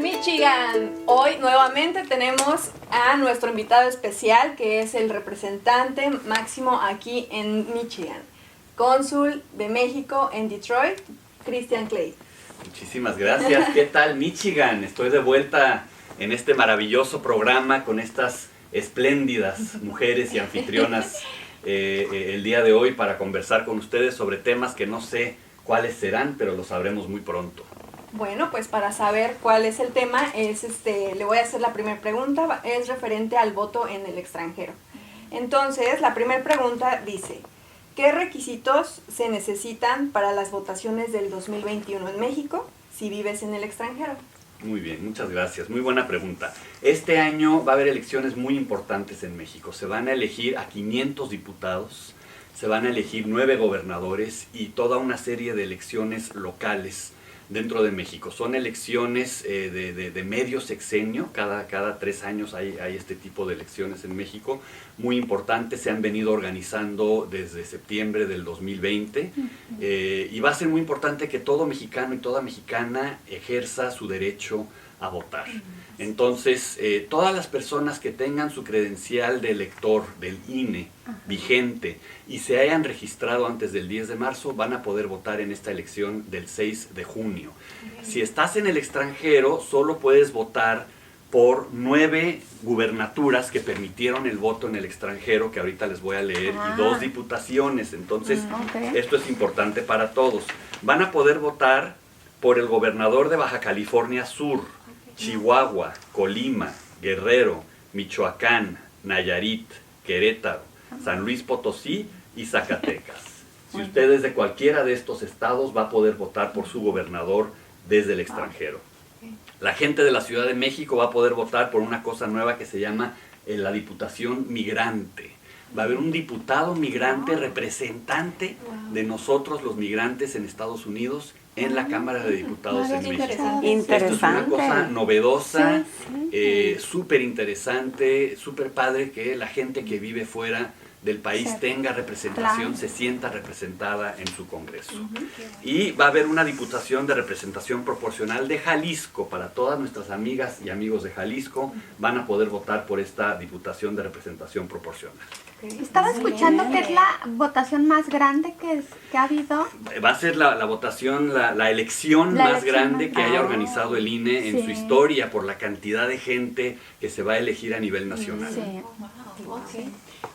Michigan? Hoy nuevamente tenemos a nuestro invitado especial, que es el representante máximo aquí en Michigan, cónsul de México en Detroit, Christian Clay. Muchísimas gracias. ¿Qué tal, Michigan? Estoy de vuelta en este maravilloso programa con estas espléndidas mujeres y anfitrionas el día de hoy para conversar con ustedes sobre temas que no sé cuáles serán, pero lo sabremos muy pronto. Bueno, pues para saber cuál es el tema, le voy a hacer la primera pregunta, es referente al voto en el extranjero. Entonces, la primera pregunta dice, ¿qué requisitos se necesitan para las votaciones del 2021 en México si vives en el extranjero? Muy bien, muchas gracias. Muy buena pregunta. Este año va a haber elecciones muy importantes en México. Se van a elegir a 500 diputados, se van a elegir 9 gobernadores y toda una serie de elecciones locales dentro de México. Son elecciones de medio sexenio, cada 3 años hay este tipo de elecciones en México, muy importantes, se han venido organizando desde septiembre del 2020 y va a ser muy importante que todo mexicano y toda mexicana ejerza su derecho a votar. Entonces, todas las personas que tengan su credencial de elector del INE vigente y se hayan registrado antes del 10 de marzo van a poder votar en esta elección del 6 de junio. Si estás en el extranjero, solo puedes votar por 9 gubernaturas que permitieron el voto en el extranjero, que ahorita les voy a leer, y 2 diputaciones. Entonces, esto es importante para todos. Van a poder votar por el gobernador de Baja California Sur, Chihuahua, Colima, Guerrero, Michoacán, Nayarit, Querétaro, San Luis Potosí y Zacatecas. Si usted es de cualquiera de estos estados, va a poder votar por su gobernador desde el extranjero. La gente de la Ciudad de México va a poder votar por una cosa nueva que se llama la Diputación Migrante. Va a haber un diputado migrante representante de nosotros los migrantes en Estados Unidos en la Cámara de Diputados en México. Esto es una cosa novedosa, súper interesante, súper padre que la gente que vive fuera del país tenga representación, se sienta representada en su Congreso. Y va a haber una diputación de representación proporcional de Jalisco. Para todas nuestras amigas y amigos de Jalisco van a poder votar por esta diputación de representación proporcional. Estaba escuchando que es la votación más grande que ha habido. Va a ser la votación, la elección más grande que haya organizado el INE en su historia por la cantidad de gente que se va a elegir a nivel nacional.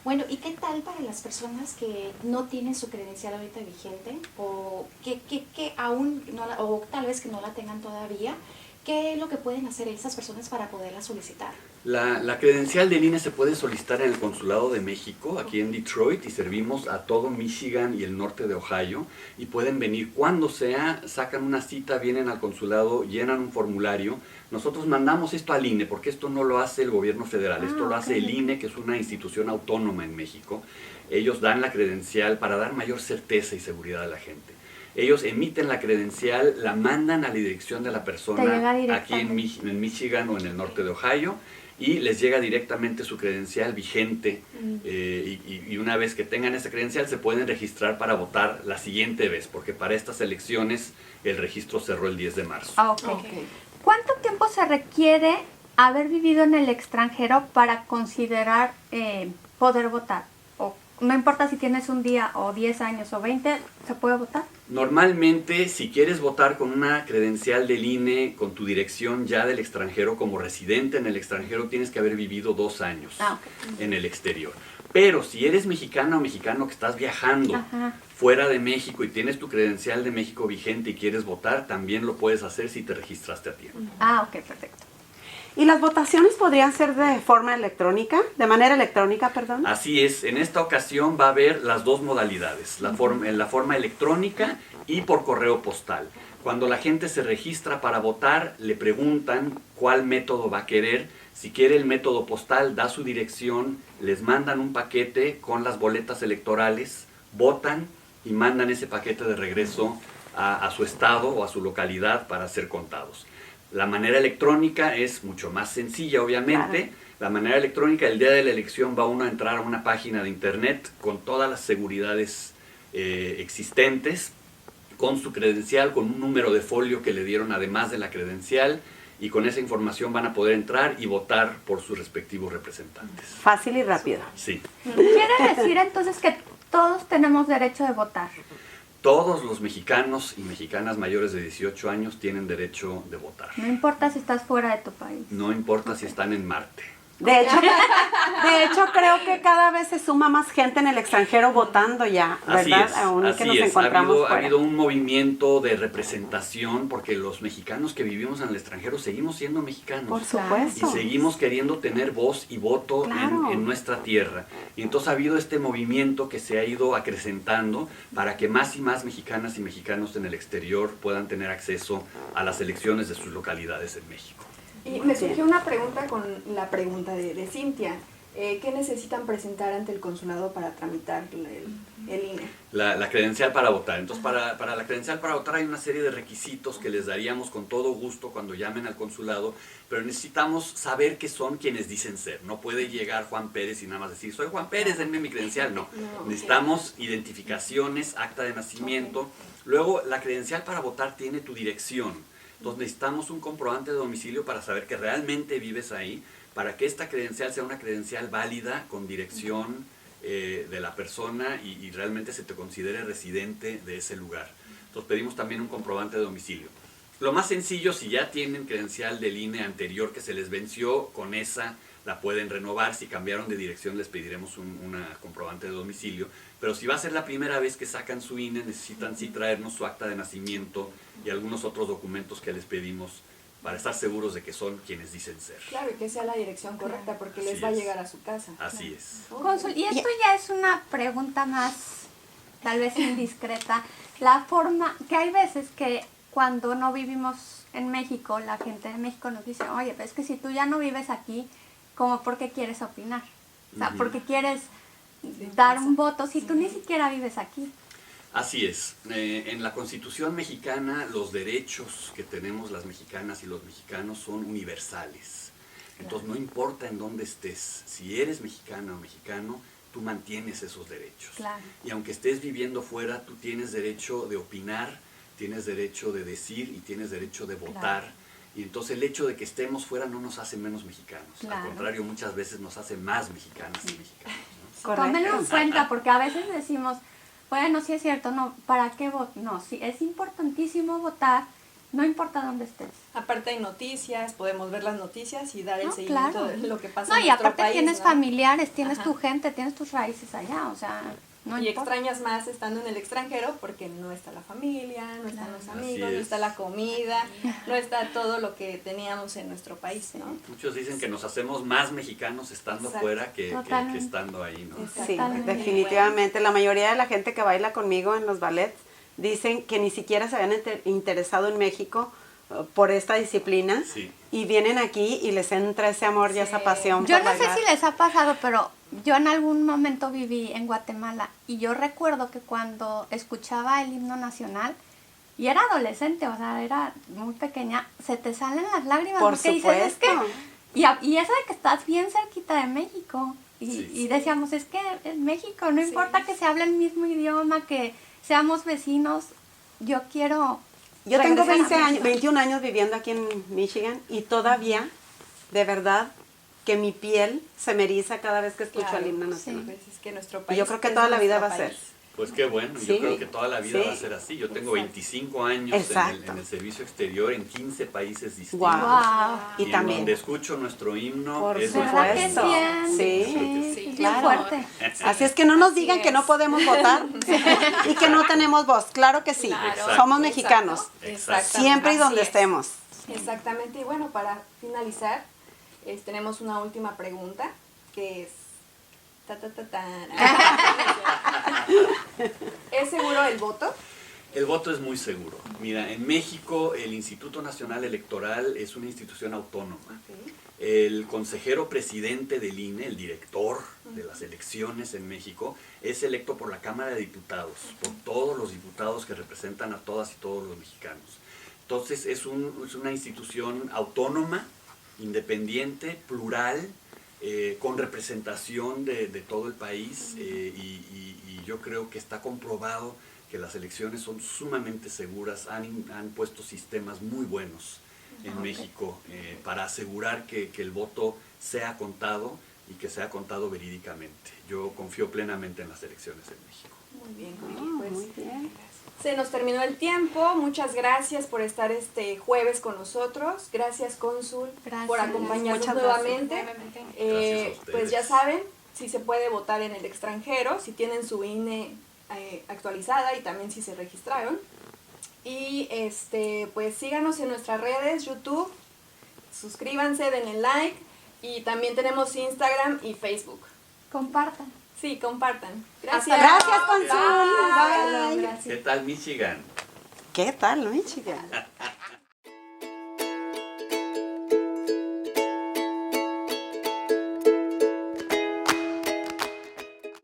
Bueno, ¿y qué tal para las personas que no tienen su credencial ahorita vigente o que aún no o tal vez que no la tengan todavía? ¿Qué es lo que pueden hacer esas personas para poderla solicitar? La credencial del INE se puede solicitar en el Consulado de México, aquí en Detroit, y servimos a todo Michigan y el norte de Ohio, y pueden venir cuando sea, sacan una cita, vienen al consulado, llenan un formulario. Nosotros mandamos esto al INE, porque esto no lo hace el gobierno federal, esto lo hace el INE, que es una institución autónoma en México. Ellos dan la credencial para dar mayor certeza y seguridad a la gente. Ellos emiten la credencial, la mandan a la dirección de la persona aquí en Michigan o en el norte de Ohio y les llega directamente su credencial vigente y una vez que tengan esa credencial se pueden registrar para votar la siguiente vez, porque para estas elecciones el registro cerró el 10 de marzo. ¿Cuánto tiempo se requiere haber vivido en el extranjero para considerar poder votar? O no importa si tienes un día o 10 años o 20, ¿se puede votar? Normalmente, si quieres votar con una credencial del INE, con tu dirección ya del extranjero, como residente en el extranjero, tienes que haber vivido 2 años en el exterior. Pero si eres mexicana o mexicano que estás viajando fuera de México y tienes tu credencial de México vigente y quieres votar, también lo puedes hacer si te registraste a tiempo. Perfecto. ¿Y las votaciones podrían ser de forma electrónica? ¿De manera electrónica, perdón? Así es, en esta ocasión va a haber las 2 modalidades, en la forma electrónica y por correo postal. Cuando la gente se registra para votar, le preguntan cuál método va a querer. Si quiere el método postal, da su dirección, les mandan un paquete con las boletas electorales, votan y mandan ese paquete de regreso a su estado o a su localidad para ser contados. La manera electrónica es mucho más sencilla, obviamente. La manera electrónica, el día de la elección va uno a entrar a una página de internet con todas las seguridades existentes, con su credencial, con un número de folio que le dieron además de la credencial, y con esa información van a poder entrar y votar por sus respectivos representantes. Fácil y rápido. Sí. Quiere decir entonces que todos tenemos derecho de votar. Todos los mexicanos y mexicanas mayores de 18 años tienen derecho de votar. No importa si estás fuera de tu país. No importa si están en Marte. De hecho, creo que cada vez se suma más gente en el extranjero votando ya, ¿verdad? Aún que nos encontramos Ha fuera. habido un movimiento de representación porque los mexicanos que vivimos en el extranjero seguimos siendo mexicanos. Por Y supuesto. seguimos queriendo tener voz y voto Claro. en nuestra tierra. Y entonces ha habido este movimiento que se ha ido acrecentando para que más y más mexicanas y mexicanos en el exterior puedan tener acceso a las elecciones de sus localidades en México. Y me surgió una pregunta con la pregunta de Cintia. ¿Qué necesitan presentar ante el consulado para tramitar el INE? La credencial para votar. Entonces, para la credencial para votar hay una serie de requisitos que les daríamos con todo gusto cuando llamen al consulado, pero necesitamos saber qué son quienes dicen ser. No puede llegar Juan Pérez y nada más decir, soy Juan Pérez, denme mi credencial. No, necesitamos identificaciones, acta de nacimiento. Luego, la credencial para votar tiene tu dirección. Entonces, necesitamos un comprobante de domicilio para saber que realmente vives ahí, para que esta credencial sea una credencial válida con dirección de la persona y realmente se te considere residente de ese lugar. Entonces pedimos también un comprobante de domicilio. Lo más sencillo, si ya tienen credencial del INE anterior que se les venció, con esa la pueden renovar. Si cambiaron de dirección les pediremos un comprobante de domicilio. Pero si va a ser la primera vez que sacan su INE, necesitan sí traernos su acta de nacimiento y algunos otros documentos que les pedimos para estar seguros de que son quienes dicen ser. Claro, y que sea la dirección correcta, porque Así les va a es. llegar a su casa. Así es. Cónsul, y esto ya es una pregunta más, tal vez indiscreta. La forma, que hay veces que cuando no vivimos en México, la gente de México nos dice, oye, es que si tú ya no vives aquí, ¿cómo por qué quieres opinar? O sea, ¿por qué quieres dar un voto si tú ni siquiera vives aquí? Así es. En la Constitución mexicana los derechos que tenemos las mexicanas y los mexicanos son universales. Entonces no importa en dónde estés, si eres mexicana o mexicano, tú mantienes esos derechos. Claro. Y aunque estés viviendo fuera, tú tienes derecho de opinar, tienes derecho de decir y tienes derecho de votar. Claro. Y entonces el hecho de que estemos fuera no nos hace menos mexicanos. Claro. Al contrario, muchas veces nos hace más mexicanas y mexicanos, ¿no? Correcto. Tómenlo en cuenta, porque a veces decimos, bueno, sí es cierto, no, ¿para qué votar? No, sí, es importantísimo votar, no importa dónde estés. Aparte hay noticias, podemos ver las noticias y dar el No, seguimiento claro. de lo que pasa No, en y nuestro aparte país, tienes ¿no? familiares, tienes Ajá. tu gente, tienes tus raíces allá, o sea, no Y importa. extrañas más estando en el extranjero porque no está la familia, no están los Así amigos, no es. está la comida, no está todo lo que teníamos en nuestro país, ¿no? Muchos dicen que nos hacemos más mexicanos estando Exacto. fuera que Totalmente. estando ahí, ¿no? Exacto. Sí, Totalmente. definitivamente. La mayoría de la gente que baila conmigo en los ballets dicen que ni siquiera se habían interesado en México por esta disciplina Sí. y vienen aquí y les entra ese amor y esa Sí. pasión Yo por no sé bailar. si les ha pasado, pero yo en algún momento viví en Guatemala y yo recuerdo que cuando escuchaba el himno nacional, y era adolescente, o sea, era muy pequeña, se te salen las lágrimas Por porque dices, es que... supuesto. Y eso de que estás bien cerquita de México. Y, Sí. y decíamos, es que en México no Sí. importa que se hable el mismo idioma, que seamos vecinos, yo quiero... Yo tengo regresar a 20 años, México. 21 años viviendo aquí en Michigan y todavía, de verdad, que mi piel se me eriza cada vez que escucho Claro, el himno sí, nacional. pues es que nuestro Y país yo creo que es toda la vida nuestro va a ser. país. Pues qué bueno, Sí, yo creo que toda la vida sí. va a ser así. Yo tengo Exacto. 25 años Exacto. en el servicio exterior en 15 países distintos. Guau. Wow. Y en también. donde escucho nuestro himno Por es muy ¿Verdad que supuesto. es bien? Sí. Sí, bien claro. fuerte. Así es que no nos Así digan que es. no podemos votar y que no tenemos voz. Claro que sí. Claro, Exacto. Somos mexicanos. Exacto. Siempre y Así donde es. estemos. Exactamente, y bueno, para finalizar, tenemos una última pregunta, que es... ¿Es seguro el voto? El voto es muy seguro. Mira, en México el Instituto Nacional Electoral es una institución autónoma. El consejero presidente del INE, el director de las elecciones en México, es electo por la Cámara de Diputados, por todos los diputados que representan a todas y todos los mexicanos. Entonces es una institución autónoma, independiente, plural, con representación de todo el país y yo creo que está comprobado que las elecciones son sumamente seguras, han puesto sistemas muy buenos en México para asegurar que el voto sea contado y que sea contado verídicamente. Yo confío plenamente en las elecciones en México. Muy bien, Consul, pues, muy bien. se nos terminó el tiempo. Muchas gracias por estar este jueves con nosotros. Gracias, Cónsul, Gracias. por acompañarnos Muchas gracias. nuevamente. Gracias a ustedes. Pues ya saben, si se puede votar en el extranjero, si tienen su INE actualizada y también si se registraron. Y pues síganos en nuestras redes, YouTube, suscríbanse, denle like y también tenemos Instagram y Facebook. Compartan. Sí, compartan. Gracias. Gracias, Cónsul. Bye. Bye. Gracias. ¿Qué tal Michigan? ¿Qué tal, Michigan?